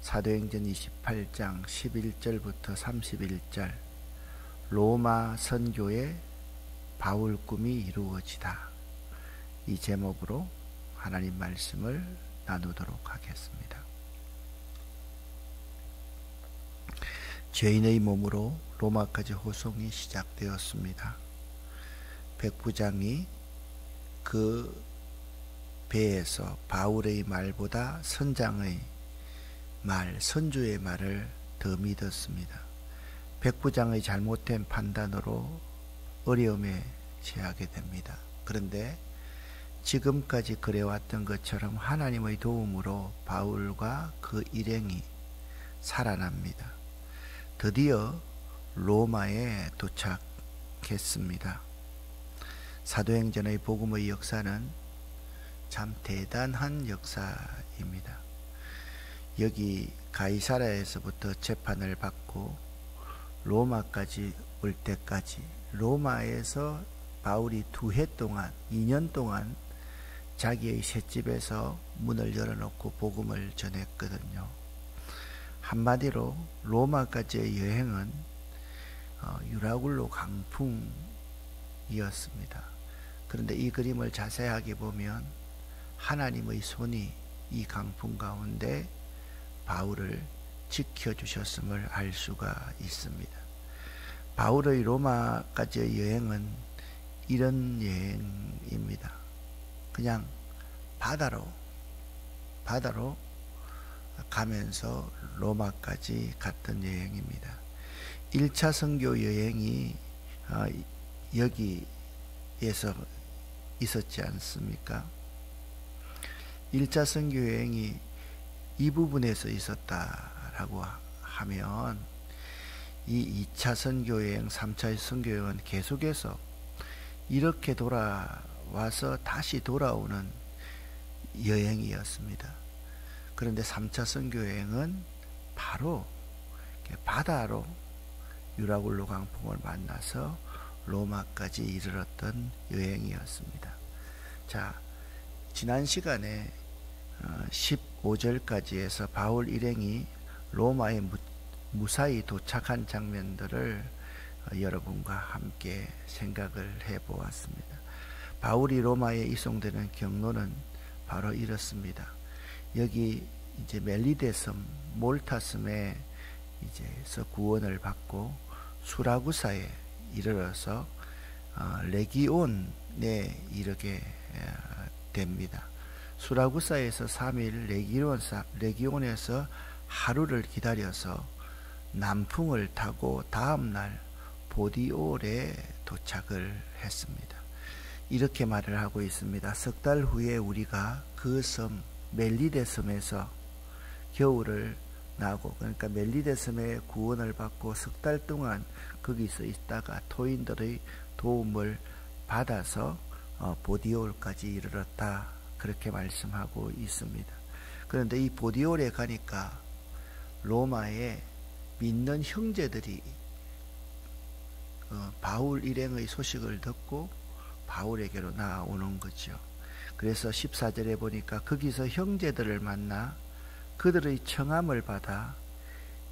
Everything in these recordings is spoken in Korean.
사도행전 28장 11절부터 31절 로마 선교의 바울 꿈이 이루어지다. 이 제목으로 하나님 말씀을 나누도록 하겠습니다. 죄인의 몸으로 로마까지 호송이 시작되었습니다. 백부장이 그 배에서 바울의 말보다 선장의 말, 선주의 말을 더 믿었습니다. 백부장의 잘못된 판단으로 어려움에 처하게 됩니다. 그런데 지금까지 그래왔던 것처럼 하나님의 도움으로 바울과 그 일행이 살아납니다. 드디어 로마에 도착했습니다. 사도행전의 복음의 역사는 참 대단한 역사입니다. 여기 가이사랴에서부터 재판을 받고 로마까지 올 때까지 로마에서 바울이 2년 동안 자기의 셋집에서 문을 열어놓고 복음을 전했거든요. 한마디로 로마까지의 여행은 유라굴로 강풍이었습니다. 그런데 이 그림을 자세하게 보면 하나님의 손이 이 강풍 가운데 바울을 지켜주셨음을 알 수가 있습니다. 바울의 로마까지의 여행은 이런 여행입니다. 그냥 바다로 가면서 로마까지 갔던 여행입니다. 1차 선교 여행이 여기에서 있었지 않습니까? 1차 선교 여행이 이 부분에서 있었다라고 하면 이 2차 선교 여행, 3차 선교 여행은 계속해서 이렇게 돌아와서 다시 돌아오는 여행이었습니다. 그런데 3차 선교 여행은 바로 바다로 유라굴로 강풍을 만나서 로마까지 이르렀던 여행이었습니다. 자, 지난 시간에 15절까지 해서 바울 일행이 로마에 무사히 도착한 장면들을 여러분과 함께 생각을 해보았습니다. 바울이 로마에 이송되는 경로는 바로 이렇습니다. 여기 이제 멜리데섬, 몰타섬에 이제서 구원을 받고 수라구사에 이르러서 레기온에 이르게 됩니다. 수라구사에서 3일, 레기온에서 하루를 기다려서 남풍을 타고 다음날 보디올에 도착을 했습니다. 이렇게 말을 하고 있습니다. 석 달 후에 우리가 그 섬 멜리데 섬에서 겨울을 나고, 그러니까 멜리데 섬에 구원을 받고 석 달 동안 거기서 있다가 토인들의 도움을 받아서 보디올까지 이르렀다, 그렇게 말씀하고 있습니다. 그런데 이 보디올에 가니까 로마에 믿는 형제들이 바울 일행의 소식을 듣고 바울에게로 나오는 거죠. 그래서 14절에 보니까 거기서 형제들을 만나 그들의 청함을 받아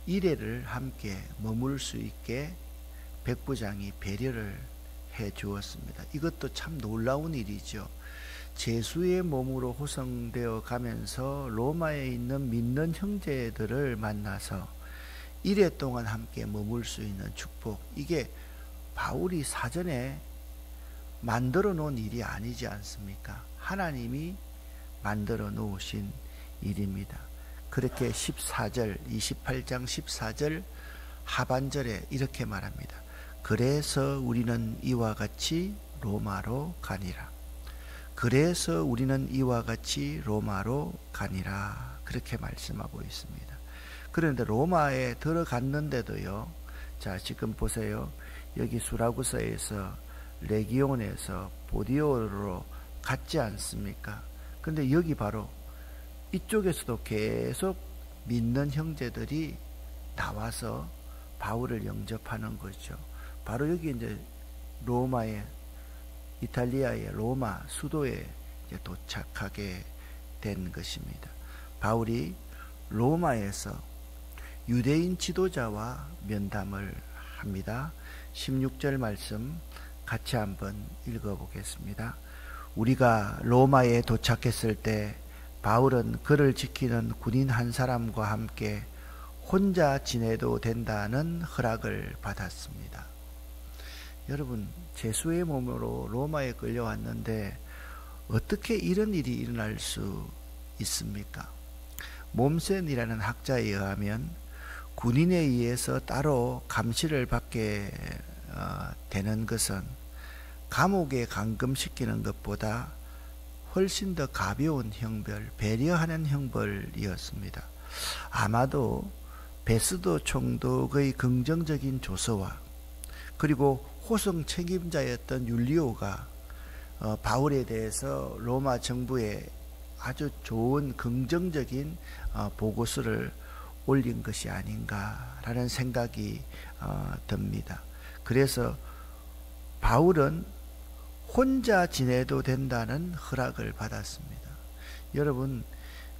이래를 함께 머물 수 있게 백부장이 배려를 해 주었습니다. 이것도 참 놀라운 일이죠. 제수의 몸으로 호송되어 가면서 로마에 있는 믿는 형제들을 만나서 이래 동안 함께 머물 수 있는 축복, 이게 바울이 사전에 만들어 놓은 일이 아니지 않습니까? 하나님이 만들어 놓으신 일입니다. 그렇게 14절, 28장 14절 하반절에 이렇게 말합니다. 그래서 우리는 이와 같이 로마로 가니라. 그래서 우리는 이와 같이 로마로 가니라. 그렇게 말씀하고 있습니다. 그런데 로마에 들어갔는데도요, 자, 지금 보세요. 여기 수라구사에서 레기온에서 보디올로 갔지 않습니까? 근데 여기 바로 이쪽에서도 계속 믿는 형제들이 나와서 바울을 영접하는 거죠. 바로 여기 이제 로마의, 이탈리아의 로마 수도에 이제 도착하게 된 것입니다. 바울이 로마에서 유대인 지도자와 면담을 합니다. 16절 말씀 같이 한번 읽어보겠습니다. 우리가 로마에 도착했을 때 바울은 그를 지키는 군인 한 사람과 함께 혼자 지내도 된다는 허락을 받았습니다. 여러분, 제수의 몸으로 로마에 끌려왔는데 어떻게 이런 일이 일어날 수 있습니까? 몸센이라는 학자에 의하면 군인에 의해서 따로 감시를 받게 되는 것은 감옥에 감금시키는 것보다 훨씬 더 가벼운 형벌, 배려하는 형벌이었습니다. 아마도 베스도 총독의 긍정적인 조서와 그리고 호송 책임자였던 율리오가 바울에 대해서 로마 정부에 아주 좋은 긍정적인 보고서를 올린 것이 아닌가라는 생각이 듭니다. 그래서 바울은 혼자 지내도 된다는 허락을 받았습니다. 여러분,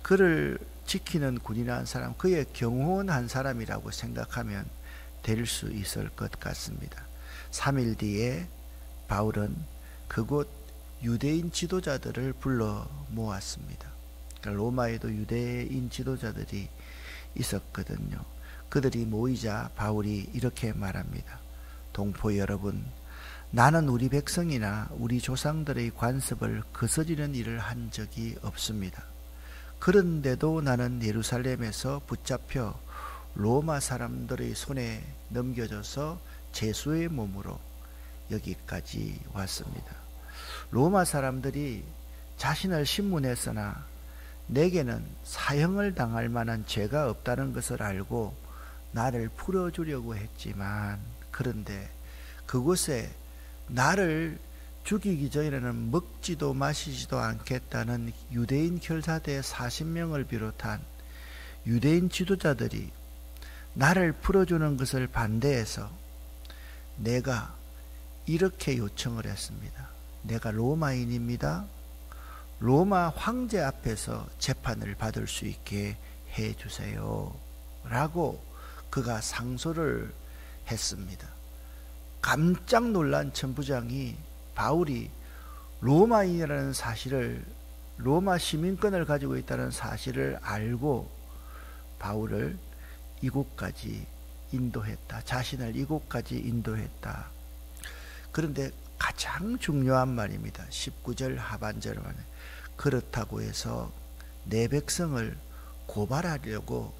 그를 지키는 군인 한 사람, 그의 경호원 한 사람이라고 생각하면 될 수 있을 것 같습니다. 3일 뒤에 바울은 그곳 유대인 지도자들을 불러 모았습니다. 로마에도 유대인 지도자들이 있었거든요. 그들이 모이자 바울이 이렇게 말합니다. 동포 여러분, 나는 우리 백성이나 우리 조상들의 관습을 거스르는 일을 한 적이 없습니다. 그런데도 나는 예루살렘에서 붙잡혀 로마 사람들의 손에 넘겨져서 제수의 몸으로 여기까지 왔습니다. 로마 사람들이 자신을 신문했으나 내게는 사형을 당할 만한 죄가 없다는 것을 알고 나를 풀어주려고 했지만, 그런데 그곳에 나를 죽이기 전에는 먹지도 마시지도 않겠다는 유대인 결사대 40명을 비롯한 유대인 지도자들이 나를 풀어주는 것을 반대해서 내가 이렇게 요청을 했습니다. 내가 로마인입니다. 로마 황제 앞에서 재판을 받을 수 있게 해주세요 라고 그가 상소를 했습니다. 깜짝 놀란 천부장이 바울이 로마인이라는 사실을, 로마 시민권을 가지고 있다는 사실을 알고 바울을 이곳까지 인도했다. 자신을 이곳까지 인도했다. 그런데 가장 중요한 말입니다. 19절 하반절 말에 그렇다고 해서 내 백성을 고발하려고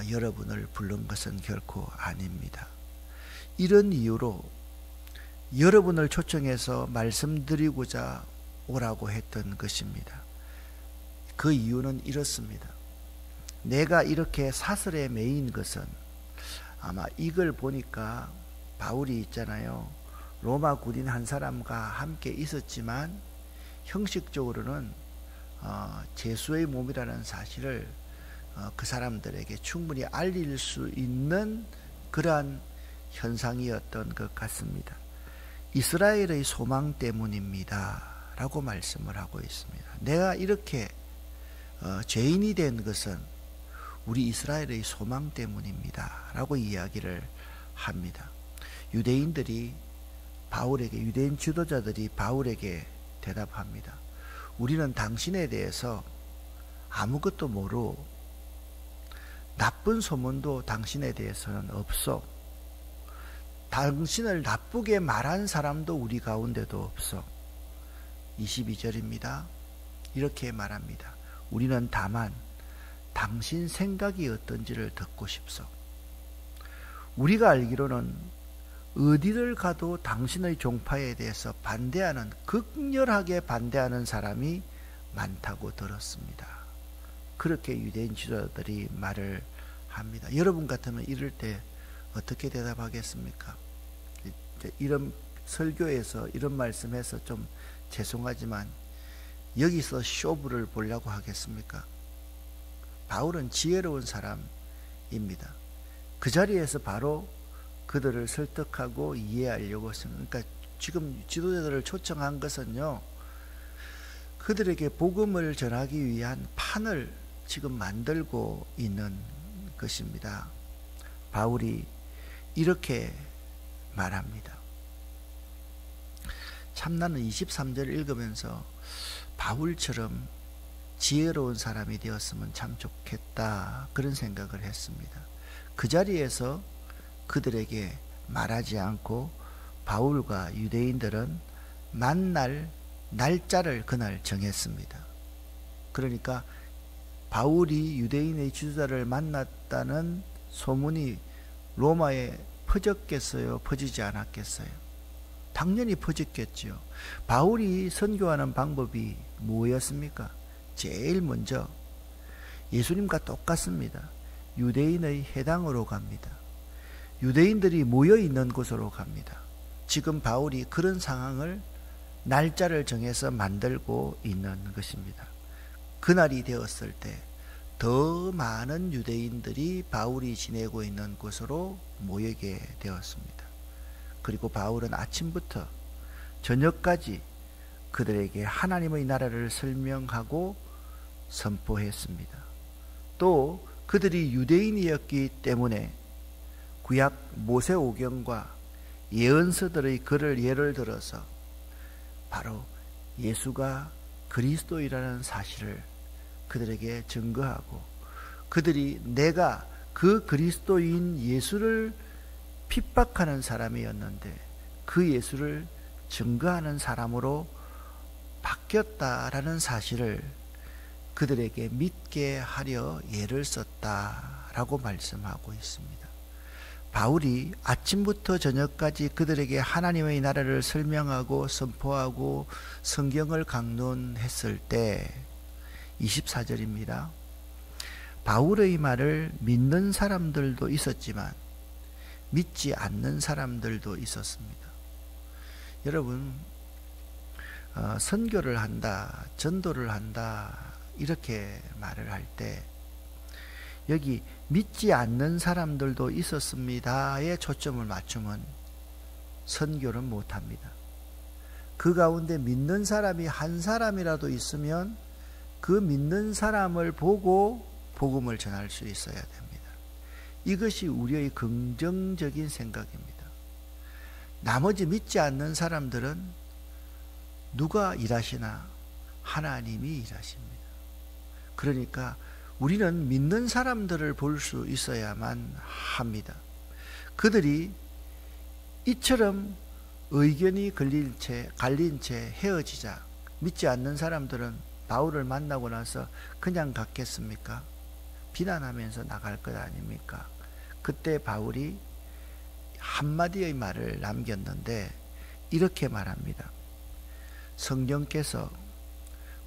여러분을 부른 것은 결코 아닙니다. 이런 이유로 여러분을 초청해서 말씀드리고자 오라고 했던 것입니다. 그 이유는 이렇습니다. 내가 이렇게 사슬에 매인 것은 아마 이걸 보니까 바울이 있잖아요. 로마 군인 한 사람과 함께 있었지만 형식적으로는 제수의 몸이라는 사실을 그 사람들에게 충분히 알릴 수 있는 그러한 현상이었던 것 같습니다. 이스라엘의 소망 때문입니다 라고 말씀을 하고 있습니다. 내가 이렇게 죄인이 된 것은 우리 이스라엘의 소망 때문입니다 라고 이야기를 합니다. 유대인들이 바울에게, 유대인 지도자들이 바울에게 대답합니다. 우리는 당신에 대해서 아무것도 모르고 나쁜 소문도 당신에 대해서는 없어. 당신을 나쁘게 말한 사람도 우리 가운데도 없어. 22절입니다. 이렇게 말합니다. 우리는 다만 당신 생각이 어떤지를 듣고 싶소. 우리가 알기로는 어디를 가도 당신의 종파에 대해서 반대하는, 극렬하게 반대하는 사람이 많다고 들었습니다. 그렇게 유대인 지도자들이 말을 합니다. 여러분 같으면 이럴 때 어떻게 대답하겠습니까? 이런 설교에서 이런 말씀해서 좀 죄송하지만 여기서 쇼부를 보려고 하겠습니까? 바울은 지혜로운 사람입니다. 그 자리에서 바로 그들을 설득하고 이해하려고 했습니다. 그러니까 지금 지도자들을 초청한 것은요, 그들에게 복음을 전하기 위한 판을 지금 만들고 있는 것입니다. 바울이 이렇게 말합니다. 참 나는 23절 읽으면서 바울처럼 지혜로운 사람이 되었으면 참 좋겠다, 그런 생각을 했습니다. 그 자리에서 그들에게 말하지 않고 바울과 유대인들은 만날 날짜를 그날 정했습니다. 그러니까 바울이 유대인의 지도자를 만났다는 소문이 로마에 퍼졌겠어요? 퍼지지 않았겠어요? 당연히 퍼졌겠죠. 바울이 선교하는 방법이 뭐였습니까? 제일 먼저 예수님과 똑같습니다. 유대인의 회당으로 갑니다. 유대인들이 모여있는 곳으로 갑니다. 지금 바울이 그런 상황을 날짜를 정해서 만들고 있는 것입니다. 그날이 되었을 때 더 많은 유대인들이 바울이 지내고 있는 곳으로 모이게 되었습니다. 그리고 바울은 아침부터 저녁까지 그들에게 하나님의 나라를 설명하고 선포했습니다. 또 그들이 유대인이었기 때문에 구약 모세오경과 예언서들의 글을 예를 들어서 바로 예수가 그리스도이라는 사실을 그들에게 증거하고, 그들이 내가 그 그리스도인 예수를 핍박하는 사람이었는데 그 예수를 증거하는 사람으로 바뀌었다라는 사실을 그들에게 믿게 하려 예를 썼다라고 말씀하고 있습니다. 바울이 아침부터 저녁까지 그들에게 하나님의 나라를 설명하고 선포하고 성경을 강론했을 때 24절입니다. 바울의 말을 믿는 사람들도 있었지만 믿지 않는 사람들도 있었습니다. 여러분, 선교를 한다, 전도를 한다, 이렇게 말을 할 때 여기 믿지 않는 사람들도 있었습니다에 초점을 맞추면 선교는 못합니다. 그 가운데 믿는 사람이 한 사람이라도 있으면 그 믿는 사람을 보고 복음을 전할 수 있어야 됩니다. 이것이 우리의 긍정적인 생각입니다. 나머지 믿지 않는 사람들은 누가 일하시나? 하나님이 일하십니다. 그러니까 우리는 믿는 사람들을 볼 수 있어야만 합니다. 그들이 이처럼 의견이 갈린 채 헤어지자 믿지 않는 사람들은 바울을 만나고 나서 그냥 갔겠습니까? 비난하면서 나갈 것 아닙니까? 그때 바울이 한마디의 말을 남겼는데 이렇게 말합니다. 성령께서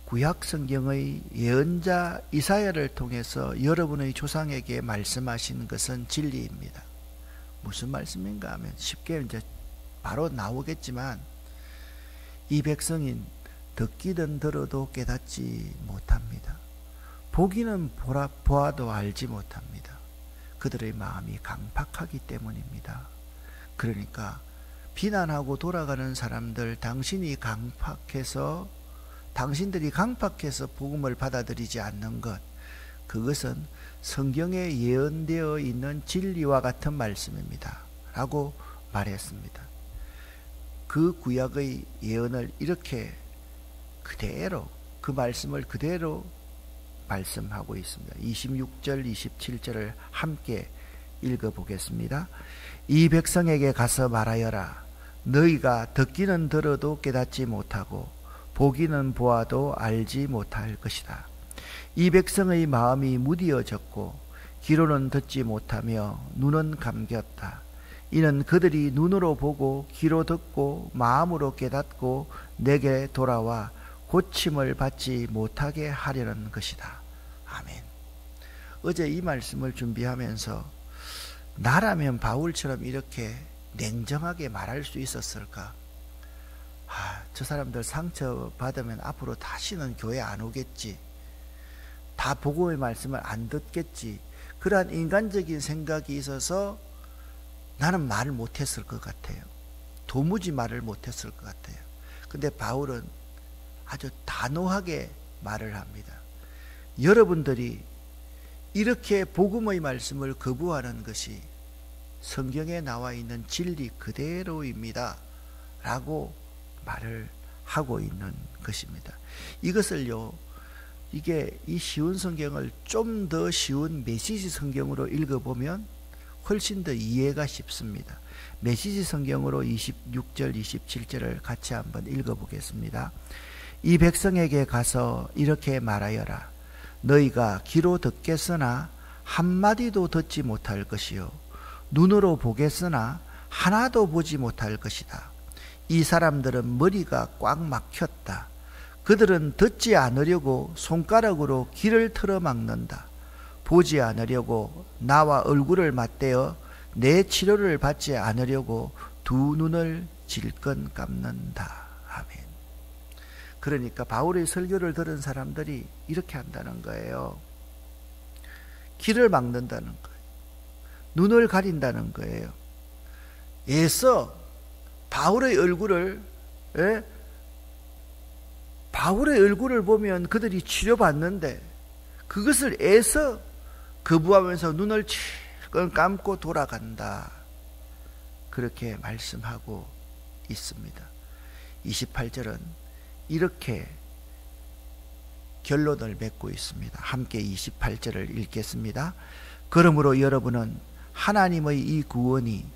구약 성경의 예언자 이사야를 통해서 여러분의 조상에게 말씀하신 것은 진리입니다. 무슨 말씀인가 하면 쉽게 이제 바로 나오겠지만, 이 백성인 듣기는 들어도 깨닫지 못합니다. 보기는 보아도 알지 못합니다. 그들의 마음이 강팍하기 때문입니다. 그러니까 비난하고 돌아가는 사람들, 당신들이 강팍해서 복음을 받아들이지 않는 것, 그것은 성경에 예언되어 있는 진리와 같은 말씀입니다 라고 말했습니다. 그 구약의 예언을 이렇게 그대로, 그 말씀을 그대로 말씀하고 있습니다. 26절 27절을 함께 읽어보겠습니다. 이 백성에게 가서 말하여라. 너희가 듣기는 들어도 깨닫지 못하고 보기는 보아도 알지 못할 것이다. 이 백성의 마음이 무디어졌고 귀로는 듣지 못하며 눈은 감겼다. 이는 그들이 눈으로 보고 귀로 듣고 마음으로 깨닫고 내게 돌아와 고침을 받지 못하게 하려는 것이다. 아멘. 어제 이 말씀을 준비하면서 나라면 바울처럼 이렇게 냉정하게 말할 수 있었을까? 저 사람들 상처받으면 앞으로 다시는 교회 안 오겠지. 다 복음의 말씀을 안 듣겠지. 그러한 인간적인 생각이 있어서 나는 말을 못했을 것 같아요. 도무지 말을 못했을 것 같아요. 근데 바울은 아주 단호하게 말을 합니다. 여러분들이 이렇게 복음의 말씀을 거부하는 것이 성경에 나와 있는 진리 그대로입니다 라고 말을 하고 있는 것입니다. 이것을요, 이 쉬운 성경을 좀 더 쉬운 메시지 성경으로 읽어보면 훨씬 더 이해가 쉽습니다. 메시지 성경으로 26절 27절을 같이 한번 읽어보겠습니다. 이 백성에게 가서 이렇게 말하여라. 너희가 귀로 듣겠으나 한마디도 듣지 못할 것이요 눈으로 보겠으나 하나도 보지 못할 것이다. 이 사람들은 머리가 꽉 막혔다. 그들은 듣지 않으려고 손가락으로 귀를 틀어막는다. 보지 않으려고 나와 얼굴을 맞대어 내 치료를 받지 않으려고 두 눈을 질끈 감는다. 아멘. 그러니까 바울의 설교를 들은 사람들이 이렇게 한다는 거예요. 귀를 막는다는 거예요. 눈을 가린다는 거예요. 애써 바울의 얼굴을 보면 그들이 치료받는데 그것을 애써 거부하면서 눈을 질끈 감고 돌아간다. 그렇게 말씀하고 있습니다. 28절은 이렇게 결론을 맺고 있습니다. 함께 28절을 읽겠습니다. 그러므로 여러분은 하나님의 이 구원이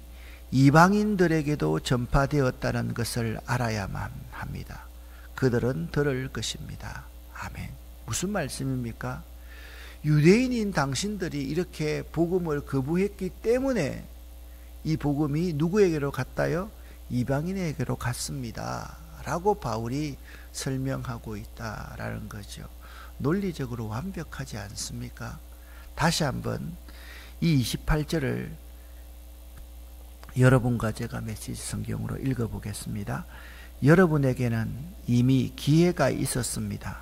이방인들에게도 전파되었다는 것을 알아야만 합니다. 그들은 들을 것입니다. 아멘. 무슨 말씀입니까? 유대인인 당신들이 이렇게 복음을 거부했기 때문에 이 복음이 누구에게로 갔다요? 이방인에게로 갔습니다 라고 바울이 설명하고 있다라는 거죠. 논리적으로 완벽하지 않습니까? 다시 한번 이 28절을 여러분과 제가 메시지 성경으로 읽어보겠습니다. 여러분에게는 이미 기회가 있었습니다.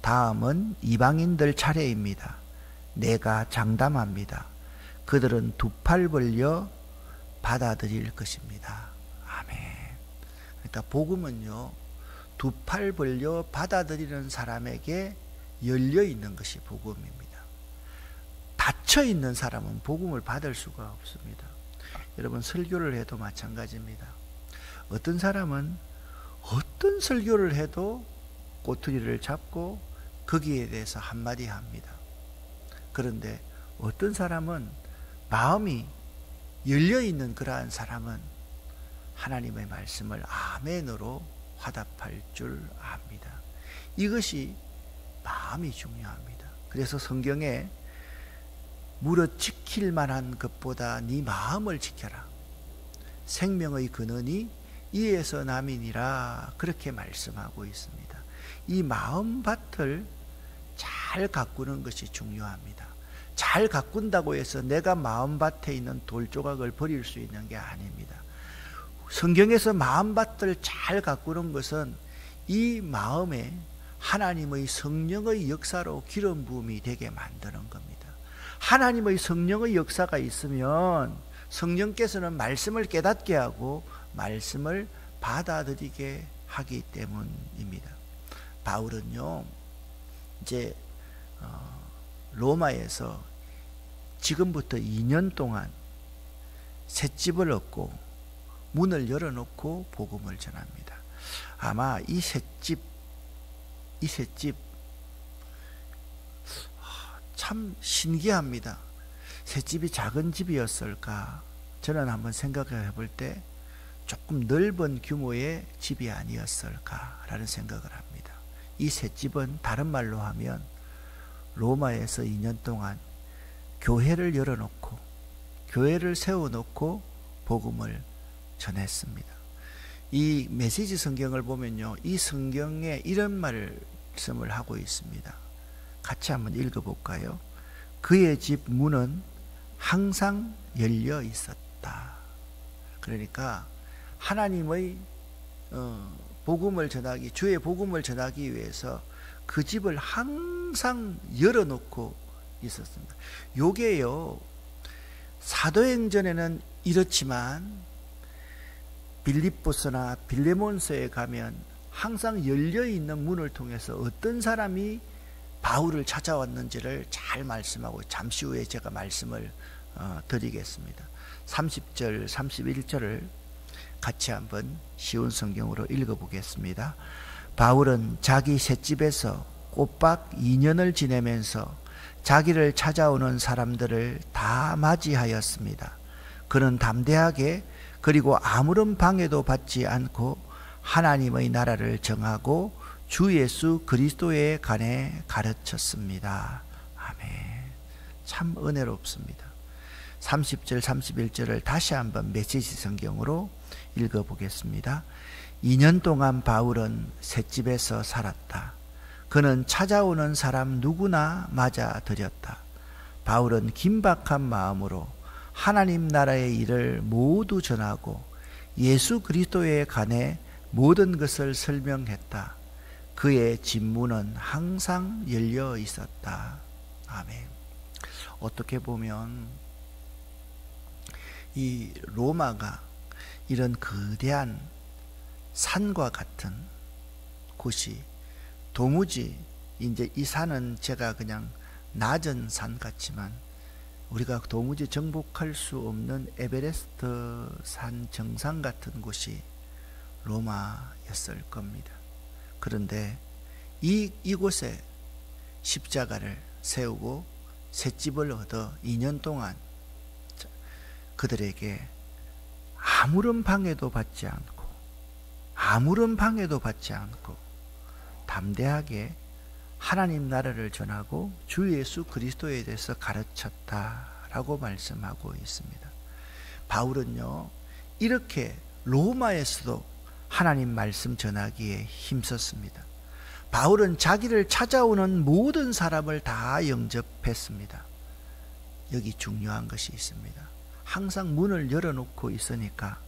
다음은 이방인들 차례입니다. 내가 장담합니다. 그들은 두 팔 벌려 받아들일 것입니다. 아멘. 그러니까 복음은요, 두 팔 벌려 받아들이는 사람에게 열려 있는 것이 복음입니다. 닫혀 있는 사람은 복음을 받을 수가 없습니다. 여러분, 설교를 해도 마찬가지입니다. 어떤 사람은 어떤 설교를 해도 꼬투리를 잡고 거기에 대해서 한마디 합니다. 그런데 어떤 사람은 마음이 열려있는 그러한 사람은 하나님의 말씀을 아멘으로 화답할 줄 압니다. 이것이 마음이 중요합니다. 그래서 성경에 물어 지킬 만한 것보다 네 마음을 지켜라. 생명의 근원이 이에서 남이니라 그렇게 말씀하고 있습니다. 이 마음밭을 잘 가꾸는 것이 중요합니다. 잘 가꾼다고 해서 내가 마음밭에 있는 돌조각을 버릴 수 있는 게 아닙니다. 성경에서 마음밭을 잘 가꾸는 것은 이 마음에 하나님의 성령의 역사로 기름 부음이 되게 만드는 겁니다. 하나님의 성령의 역사가 있으면 성령께서는 말씀을 깨닫게 하고 말씀을 받아들이게 하기 때문입니다. 바울은요, 이제 로마에서 지금부터 2년 동안 셋집을 얻고 문을 열어놓고 복음을 전합니다. 아마 이 셋집 참 신기합니다. 셋집이 작은 집이었을까? 저는 한번 생각해 볼 때 조금 넓은 규모의 집이 아니었을까라는 생각을 합니다. 이 셋집은 다른 말로 하면 로마에서 2년 동안 교회를 열어놓고 교회를 세워놓고 복음을 전했습니다. 이 메시지 성경을 보면요, 이 성경에 이런 말씀을 하고 있습니다. 같이 한번 읽어볼까요? 그의 집 문은 항상 열려 있었다. 그러니까 하나님의 복음을 전하기, 주의 복음을 전하기 위해서 그 집을 항상 열어놓고 있었습니다. 요게요, 사도행전에는 이렇지만 빌립보서나 빌레몬서에 가면 항상 열려있는 문을 통해서 어떤 사람이 바울을 찾아왔는지를 잘 말씀하고 잠시 후에 제가 말씀을 드리겠습니다. 30절 31절을 같이 한번 쉬운 성경으로 읽어보겠습니다. 바울은 자기 셋집에서 꼬박 2년을 지내면서 자기를 찾아오는 사람들을 다 맞이하였습니다. 그는 담대하게 그리고 아무런 방해도 받지 않고 하나님의 나라를 정하고 주 예수 그리스도에 관해 가르쳤습니다. 아멘. 참 은혜롭습니다. 30절 31절을 다시 한번 메시지 성경으로 읽어보겠습니다. 2년 동안 바울은 셋집에서 살았다. 그는 찾아오는 사람 누구나 맞아들였다. 바울은 긴박한 마음으로 하나님 나라의 일을 모두 전하고 예수 그리스도에 관해 모든 것을 설명했다. 그의 진문은 항상 열려 있었다. 아멘. 어떻게 보면 이 로마가 이런 거대한 산과 같은 곳이 도무지 이제 이 산은 제가 그냥 낮은 산 같지만 우리가 도무지 정복할 수 없는 에베레스트 산 정상 같은 곳이 로마였을 겁니다. 그런데 이곳에 십자가를 세우고 셋집을 얻어 2년 동안 그들에게 아무런 방해도 받지 않고 담대하게 하나님 나라를 전하고 주 예수 그리스도에 대해서 가르쳤다라고 말씀하고 있습니다. 바울은요, 이렇게 로마에서도 하나님 말씀 전하기에 힘썼습니다. 바울은 자기를 찾아오는 모든 사람을 다 영접했습니다. 여기 중요한 것이 있습니다. 항상 문을 열어놓고 있으니까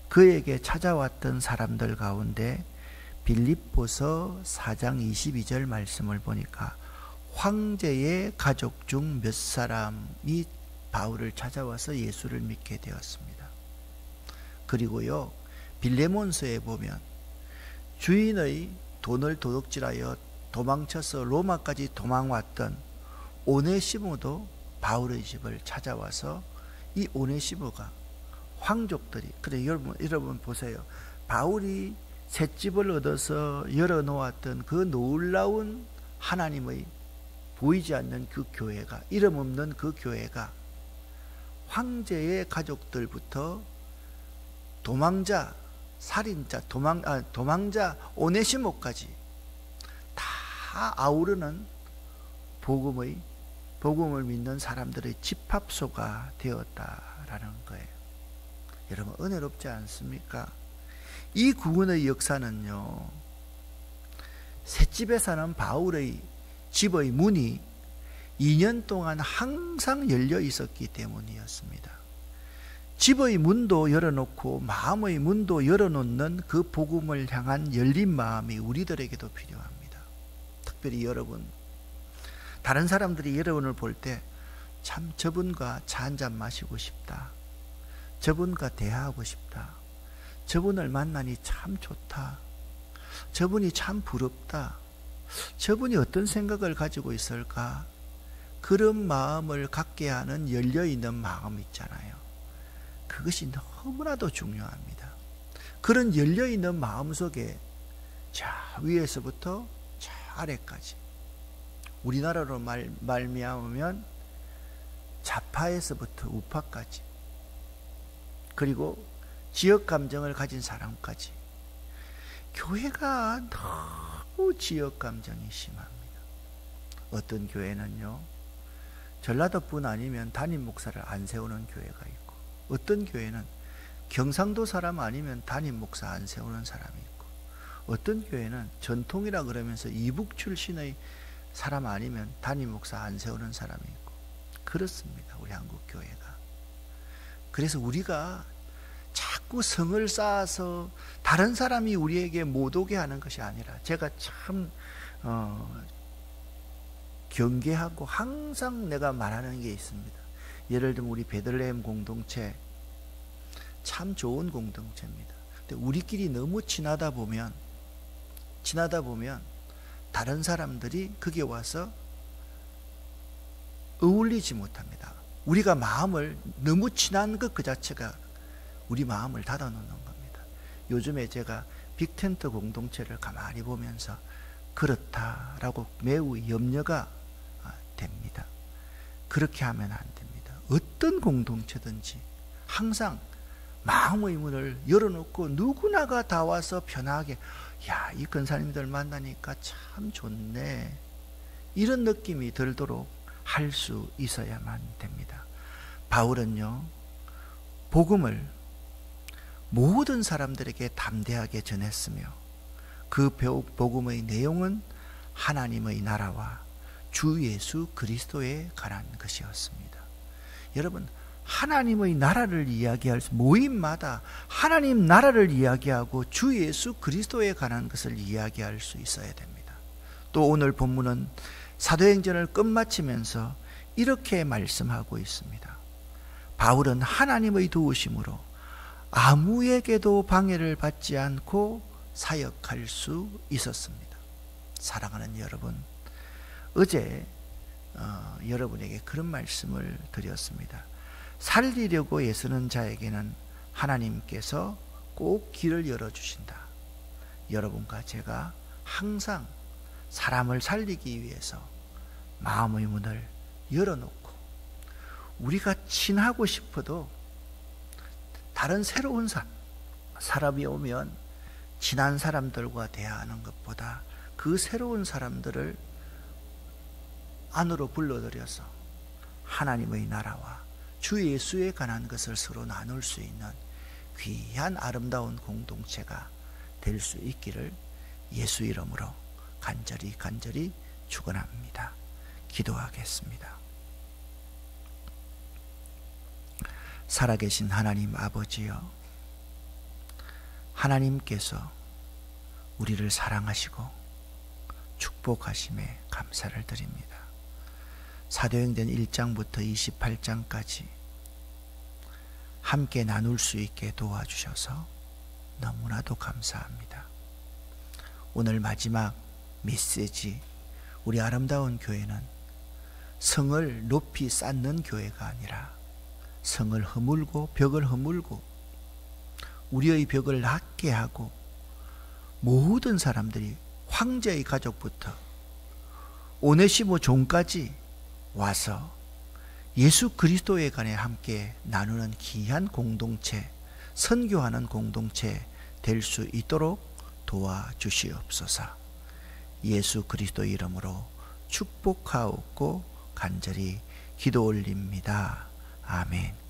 그에게 찾아왔던 사람들 가운데 빌립보서 4장 22절 말씀을 보니까 황제의 가족 중 몇 사람이 바울을 찾아와서 예수를 믿게 되었습니다. 그리고요, 빌레몬서에 보면 주인의 돈을 도둑질하여 도망쳐서 로마까지 도망왔던 오네시모도 바울의 집을 찾아와서 이 오네시모가 황족들이, 그래 여러분 보세요. 바울이 셋집을 얻어서 열어놓았던 그 놀라운 하나님의 보이지 않는 그 교회가, 이름 없는 그 교회가 황제의 가족들부터 도망자, 살인자, 도망자 오네시모까지 다 아우르는 복음을 믿는 사람들의 집합소가 되었다라는 거예요. 여러분 은혜롭지 않습니까? 이 구원의 역사는요, 셋집에 사는 바울의 집의 문이 2년 동안 항상 열려 있었기 때문이었습니다. 집의 문도 열어놓고 마음의 문도 열어놓는 그 복음을 향한 열린 마음이 우리들에게도 필요합니다. 특별히 여러분, 다른 사람들이 여러분을 볼 때 참 저분과 차 한잔 마시고 싶다, 저분과 대화하고 싶다, 저분을 만나니 참 좋다, 저분이 참 부럽다, 저분이 어떤 생각을 가지고 있을까, 그런 마음을 갖게 하는 열려있는 마음 있잖아요. 그것이 너무나도 중요합니다. 그런 열려있는 마음 속에 저 위에서부터 저 아래까지, 우리나라로 말미암으면 좌파에서부터 우파까지, 그리고 지역 감정을 가진 사람까지, 교회가 너무 지역 감정이 심합니다. 어떤 교회는요, 전라도뿐 아니면 담임 목사를 안 세우는 교회가 있고, 어떤 교회는 경상도 사람 아니면 담임 목사 안 세우는 사람이 있고, 어떤 교회는 전통이라 그러면서 이북 출신의 사람 아니면 담임 목사 안 세우는 사람이 있고, 그렇습니다, 우리 한국 교회가. 그래서 우리가 자꾸 성을 쌓아서 다른 사람이 우리에게 못 오게 하는 것이 아니라, 제가 참 경계하고 항상 내가 말하는 게 있습니다. 예를 들면 우리 베들레헴 공동체 참 좋은 공동체입니다. 근데 우리끼리 너무 친하다 보면 다른 사람들이 거기에 와서 어울리지 못합니다. 우리가 마음을 너무 친한 것 그 자체가 우리 마음을 닫아놓는 겁니다. 요즘에 제가 빅텐트 공동체를 가만히 보면서 그렇다라고 매우 염려가 됩니다. 그렇게 하면 안 됩니다. 어떤 공동체든지 항상 마음의 문을 열어놓고 누구나가 다 와서 편하게 야, 이 권사님들 만나니까 참 좋네, 이런 느낌이 들도록 할 수 있어야만 됩니다. 바울은요, 복음을 모든 사람들에게 담대하게 전했으며 그 복음의 내용은 하나님의 나라와 주 예수 그리스도에 관한 것이었습니다. 여러분, 하나님의 나라를 이야기할 모임마다 하나님 나라를 이야기하고 주 예수 그리스도에 관한 것을 이야기할 수 있어야 됩니다. 또 오늘 본문은 사도행전을 끝마치면서 이렇게 말씀하고 있습니다. 바울은 하나님의 도우심으로 아무에게도 방해를 받지 않고 사역할 수 있었습니다. 사랑하는 여러분, 어제 여러분에게 그런 말씀을 드렸습니다. 살리려고 애쓰는 자에게는 하나님께서 꼭 길을 열어주신다. 여러분과 제가 항상 사람을 살리기 위해서 마음의 문을 열어놓고, 우리가 친하고 싶어도 다른 새로운 사람이 오면 친한 사람들과 대화하는 것보다 그 새로운 사람들을 안으로 불러들여서 하나님의 나라와 주 예수에 관한 것을 서로 나눌 수 있는 귀한 아름다운 공동체가 될 수 있기를 예수 이름으로 간절히 축원합니다. 기도하겠습니다. 살아계신 하나님 아버지여, 하나님께서 우리를 사랑하시고 축복하심에 감사를 드립니다. 사도행전 1장부터 28장까지 함께 나눌 수 있게 도와주셔서 너무나도 감사합니다. 오늘 마지막 메시지, 우리 아름다운 교회는 성을 높이 쌓는 교회가 아니라 성을 허물고 벽을 허물고 우리의 벽을 낮게 하고 모든 사람들이 황제의 가족부터 오네시모 종까지 와서 예수 그리스도에 관해 함께 나누는 귀한 공동체, 선교하는 공동체 될 수 있도록 도와주시옵소서. 예수 그리스도 이름으로 축복하옵고 간절히 기도 올립니다. 아멘.